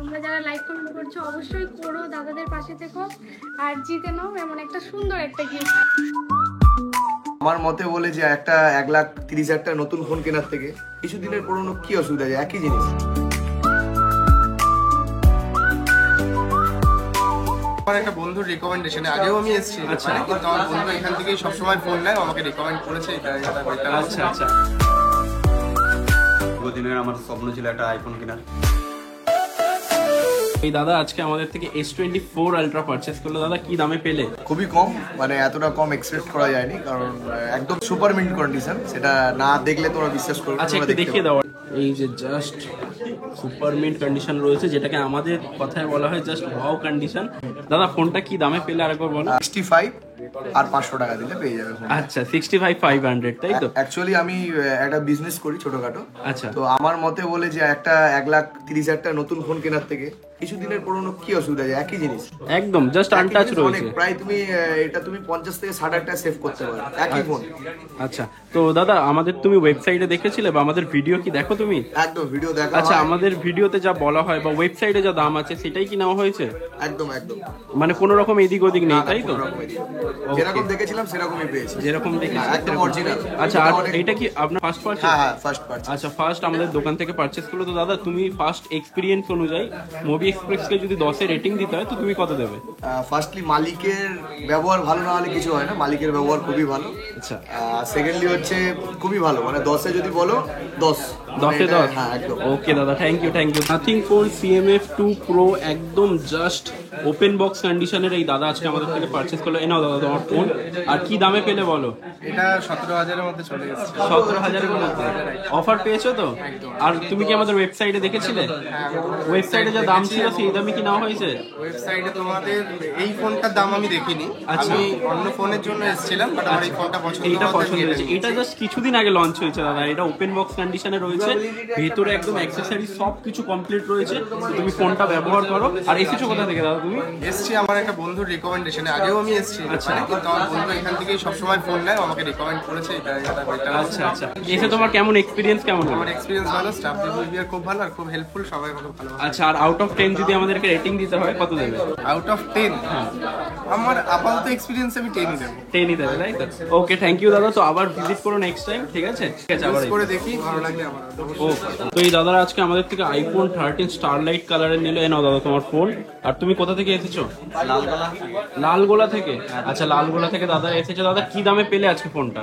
তোমরা যারা like comment করছো অবশ্যই করো, দাদাদের পাশে থেকো আর জিতে নাও এমন একটা সুন্দর একটা গিফট। আমার মতে বলে যে একটা 1,30,000 টাকা নতুন ফোন কেনার থেকে কিছুদিনের পুরনো কি অসুবিধা আছে, একই জিনিস। আমার একটা বন্ধুর রিকমেন্ডেশনে আগেও আমি এসেছি, কিন্তু আমার বন্ধু এখান থেকেই সবসময় ফোন নেয়, আমাকে রিকমেন্ড করেছে। আচ্ছা আচ্ছা, বহুদিনের আমার স্বপ্ন ছিল একটা আইফোন কেনার। এই দাদা আজকে আমাদের থেকে S24 আলট্রা পারচেজ করলো। দাদা কি দামে পেলে? খুবই কম, মানে এতটা কম এক্সপেক্ট করা যায়নি, কারণ একদম সুপার মিন্ট কন্ডিশন, সেটা না দেখলে তোমরা বিশ্বাস করবে। আচ্ছা একটু দেখিয়ে দাও। এই যে জাস্ট সুপার মিন্ট কন্ডিশন রয়েছে, যেটাকে আমাদের কথায় বলা হয় জাস্ট ওয়াও কন্ডিশন। দাদা ফোনটা কি দামে পেলে আরেকবার বলো। 65 আর 500 টাকা দিলে পেয়ে যাবে ফোন। আচ্ছা 65,500 তাই তো? অ্যাকচুয়ালি আমি একটা বিজনেস করি ছোটখাটো। আচ্ছা, তো আমার মতে বলে যে একটা 1,30,000 টাকা নতুন ফোন কেনার থেকে কিছুদিনের পুরনো কি অসুবিধা আছে, একই জিনিস, একদম জাস্ট আনটাচ রয়েছে। প্রায় তুমি এটা তুমি 50 থেকে 60 টাকা সেভ করতে পারো একই ফোন। আচ্ছা তো দাদা আমাদের তুমি ওয়েবসাইটে দেখেছিলে বা আমাদের ভিডিও কি দেখো তুমি? একদম ভিডিও দেখা। আচ্ছা আমাদের ভিডিওতে যা বলা হয় বা ওয়েবসাইটে যা দাম আছে সেটাই কি নেওয়া হয়েছে? একদম একদম, মানে কোনো রকম এদিক ওদিক নেই তাই তো? যেরকম দেখেছিলাম সেরকমই পেয়েছি, যেরকম দেখেছি একদম অরিজিনাল। আচ্ছা আর এটা কি আপনার ফার্স্ট পারচেজ? হ্যাঁ ফার্স্ট পারচেজ। আচ্ছা ফার্স্ট আমাদের দোকান থেকে পারচেজ করলো। তো দাদা তুমি ফার্স্ট এক্সপিরিয়েন্স অনুযায়ী মুভি এক্সপ্রেসকে যদি 10-এ রেটিং দিতে হয় তো তুমি কত দেবে? ফার্স্টলি মালিকের ব্যবহার ভালো না হলে কিছু হয় না, মালিকের ব্যবহার খুবই ভালো। আচ্ছা সেকেন্ডলি হচ্ছে খুবই ভালো, মানে 10-এ যদি বলো 10, 10-এ 10। হ্যাঁ একদম। ওকে দাদা thank you thank you. Nothing phone CMF2 Pro একদম জাস্ট ওপেন বক্স কন্ডিশনের এই দাদা আজকে আমাদের থেকে পারচেজ করলো। এনাও দাদা তোমার ফোন। আর কি দামে পেলে বলো? এটা 17,000-এর মধ্যে চলে এসেছে। 17,000-এর মধ্যে অফার পেয়েছো তো? আর তুমি কি আমাদের ওয়েবসাইটে দেখেছিলে? ওয়েবসাইটে যা দাম ছিল সেই দামে কি নেওয়া হয়েছে? ওয়েবসাইটে তোমাদের এই ফোনটার দাম আমি দেখিনি, আচ্ছা। আমি অন্য ফোনের জন্য এসেছিলাম, বাট আমার এই ফোনটা পছন্দ এইটা হওয়াতে পছন্দ আমি হয়েছে। এটা জাস্ট কিছুদিন আগে লঞ্চ হয়েছে দাদা। এটা ওপেন বক্স কন্ডিশনে রয়েছে, ভেতরে একদম অ্যাক্সেসরি সব কিছু কমপ্লিট রয়েছে। তো তুমি ফোনটা ব্যবহার করো। আর এসেছো কোথা থেকে দাদা তুমি? এসেছি আমার একটা বন্ধুর রিকমেন্ডেশনে আগেও আমি এসেছি, কিন্তু আমার বন্ধু এখান থেকেই সবসময় ফোন নেয়, আমাকে রিকমেন্ড করেছে। আচ্ছা আচ্ছা, এসে তোমার কেমন এক্সপিরিয়েন্স কেমন হলো? আমার এক্সপিরিয়েন্স ভালো, স্টাফ বিহেভিয়ার খুব ভালো আর খুব হেল্পফুল, সবাই আমাকে ভালো। আচ্ছা আর আউট অফ 10 যদি আমাদেরকে রেটিং দিতে হয় কত দেবে? আউট অফ 10 আমার আপাতত এক্সপিরিয়েন্স আমি 10ই দেবো। 10ই দেবে তাই তো? ওকে থ্যাংক ইউ দাদা। তো আবার ভিজিট করো নেক্সট টাইম, ঠিক আছে? ঠিক আছে আবার করে দেখি, ভালো লাগলে আমার। তো এই দাদারা আজকে আমাদের থেকে iPhone 13 স্টারলাইট কালারের নিলো। নাও দাদা তোমার ফোন। আর তুমি কোথা থেকে এসেছো? লালগোলা থেকে। আচ্ছা লালগোলা থেকে দাদা এসেছে। দাদা কি দামে পেলে আজকে ফোনটা?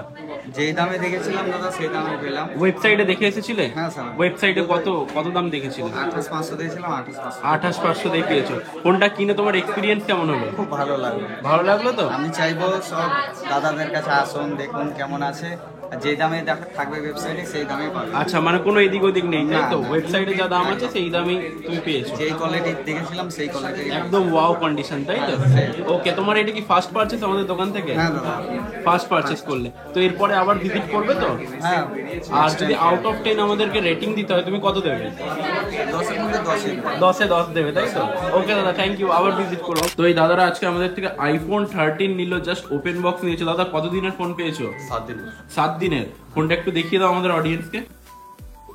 যেই দামে দেখেছিলাম দাদা সেই দামে পেলাম। ওয়েবসাইটে দেখে এসেছিলে? হ্যাঁ স্যার। ওয়েবসাইটে কত দাম দেখেছিলে? 28,500 দিয়েছিলাম, 28,500। 28,500 দিয়ে পেয়েছো। ফোনটা কিনে তোমার এক্সপিরিয়েন্স কেমন হলো? খুব ভালো লাগলো। ভালো লাগলো তো? আমি চাইবো সব দাদাদের কাছে আসুন, দেখুন কেমন আছে, আর যে দামে থাকবে ওয়েবসাইটে সেই দামে পাবে। আচ্ছা মানে কোনো এদিক ওদিক নেই তাই তো? ওয়েবসাইটে যা দাম আছে সেই দামই তুমি পেয়েছো? যেই কোয়ালিটি দেখেছিলাম সেই কোয়ালিটি একদম ওয়াও কন্ডিশন তাই তো? ওকে তোমার এটা কি ফার্স্ট পারচেজ আমাদের দোকান থেকে? হ্যাঁ দাদা। ফার্স্ট পারচেজ করলে তো এরপরে আবার ভিজিট করবে তো? হ্যাঁ। আর যদি আউট অফ 10 আমাদেরকে রেটিং দিতে হয় তুমি কত দেবে? 10-এর মধ্যে 10-ই। 10-এ 10 দেবে তাই তো? ওকে দাদা থ্যাংক ইউ, আবার ভিজিট করো। তো এই দাদারা আজকে আমাদের থেকে iPhone 13 নিল, জাস্ট ওপেন বক্স নিয়েছে। দাদা কত দিনের ফোন পেয়েছো? 7 দিন। 7 দিনের। ফোনটা একটু দেখিয়ে দাও আমাদের অডিয়েন্সকে।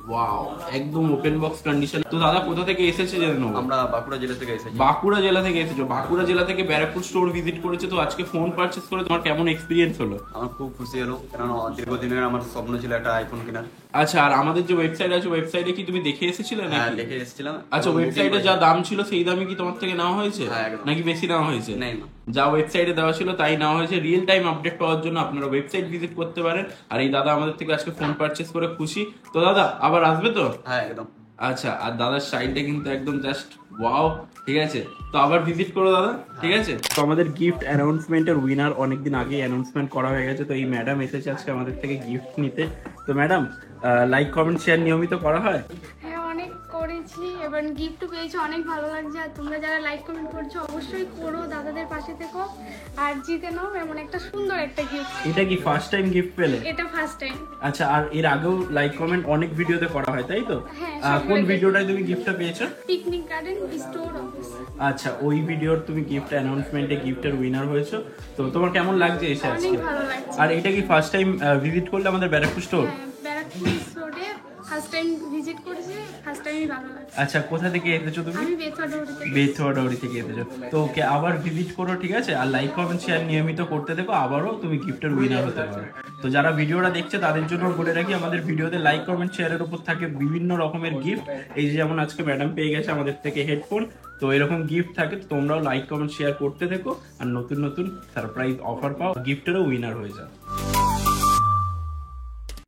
ওয়াও একদম ওপেন বক্স কন্ডিশন। তো দাদা কোথা থেকে এসেছে জেনে নেবো? আমরা বাঁকুড়া জেলা থেকে এসেছি। বাঁকুড়া জেলা থেকে এসেছো। বাঁকুড়া জেলা থেকে ব্যারাকপুর স্টোর ভিজিট করেছে। তো আজকে ফোন পারচেজ করে তোমার কেমন এক্সপিরিয়েন্স হলো? আমার খুব খুশি হলো, কারণ দীর্ঘদিনের আমার স্বপ্ন ছিল একটা আইফোন কেনার। আচ্ছা আর আমাদের যে ওয়েবসাইট আছে ওয়েবসাইটে কি তুমি দেখে এসেছিলে হ্যাঁ নাকি? দেখে এসেছিলাম। আচ্ছা ওয়েবসাইটে যা দাম ছিল সেই দামে কি তোমার থেকে নেওয়া হয়েছে হ্যাঁ, একদম। নাকি বেশি নেওয়া হয়েছে? নেই না। যা ওয়েবসাইটে দেওয়া ছিল তাই নেওয়া হয়েছে। রিয়েল টাইম আপডেট পাওয়ার জন্য আপনারা ওয়েবসাইট ভিজিট করতে পারেন। আর এই দাদা আমাদের থেকে আজকে ফোন পারচেজ করে খুশি। তো দাদা আবার আসবে তো? হ্যাঁ একদম। আচ্ছা আর দাদার সাইডটা কিন্তু একদম জাস্ট ওয়াও, ঠিক আছে? তো আবার ভিজিট করো দাদা, ঠিক আছে? তো আমাদের গিফট অ্যানাউন্সমেন্টের উইনার অনেকদিন আগেই অ্যানাউন্সমেন্ট করা হয়ে গেছে। তো এই ম্যাডাম এসেছে আজকে আমাদের থেকে গিফট নিতে। তো ম্যাডাম লাইক কমেন্ট শেয়ার নিয়মিত করা হয়? হ্যাঁ অনেক করেছি, এবার গিফটও পেয়েছি, অনেক ভালো লাগছে। আর তোমরা যারা লাইক কমেন্ট করছো অবশ্যই করো, দাদাদের পাশে থেকো আর জিতে নাও এমন একটা সুন্দর একটা গিফট। এটা কি ফার্স্ট টাইম গিফট পেলে? এটা ফার্স্ট টাইম। আচ্ছা আর এর আগেও লাইক কমেন্ট অনেক ভিডিওতে করা হয় তাই তো? হ্যাঁ, কোন ভিডিওটায় তুমি গিফটটা পেয়েছো? Picnic garden store office. আচ্ছা ওই ভিডিওর তুমি গিফট অ্যানাউন্সমেন্টে গিফটের উইনার হয়েছো। তো তোমার কেমন লাগছে এসে আজকে? অনেক ভালো লাগছে। আর এটা কি ফার্স্ট টাইম ভিজিট করলে আমাদের ব্যারাকপুর স্টোর? ব্যারাকপুর রোডে ফার্স্ট টাইম ভিজিট করেছি, ফার্স্ট টাইমই ভালো লাগছে। আচ্ছা, কোথা থেকে এসেছো তুমি? আমি বেথুয়াডাউরি থেকে। বেথুয়াডাউরি থেকে এসেছো, তো ওকে আবার ভিজিট করো, ঠিক আছে? আর লাইক কমেন্ট শেয়ার নিয়মিত করতে দেখো, আবারও তুমি গিফটের উইনার হতে পারো। তো যারা ভিডিওটা দেখছে তাদের জন্য বলে রাখি, আমাদের ভিডিওতে লাইক কমেন্ট শেয়ারের উপর থাকে বিভিন্ন রকমের গিফট। এই যে যেমন আজকে ম্যাডাম পেয়ে গেছে আমাদের থেকে হেডফোন, তো এরকম গিফট থাকে, তোমরাও লাইক কমেন্ট শেয়ার করতে দেখো আর নতুন নতুন সারপ্রাইজ অফার পাও, গিফটেরও উইনার হয়ে যাও।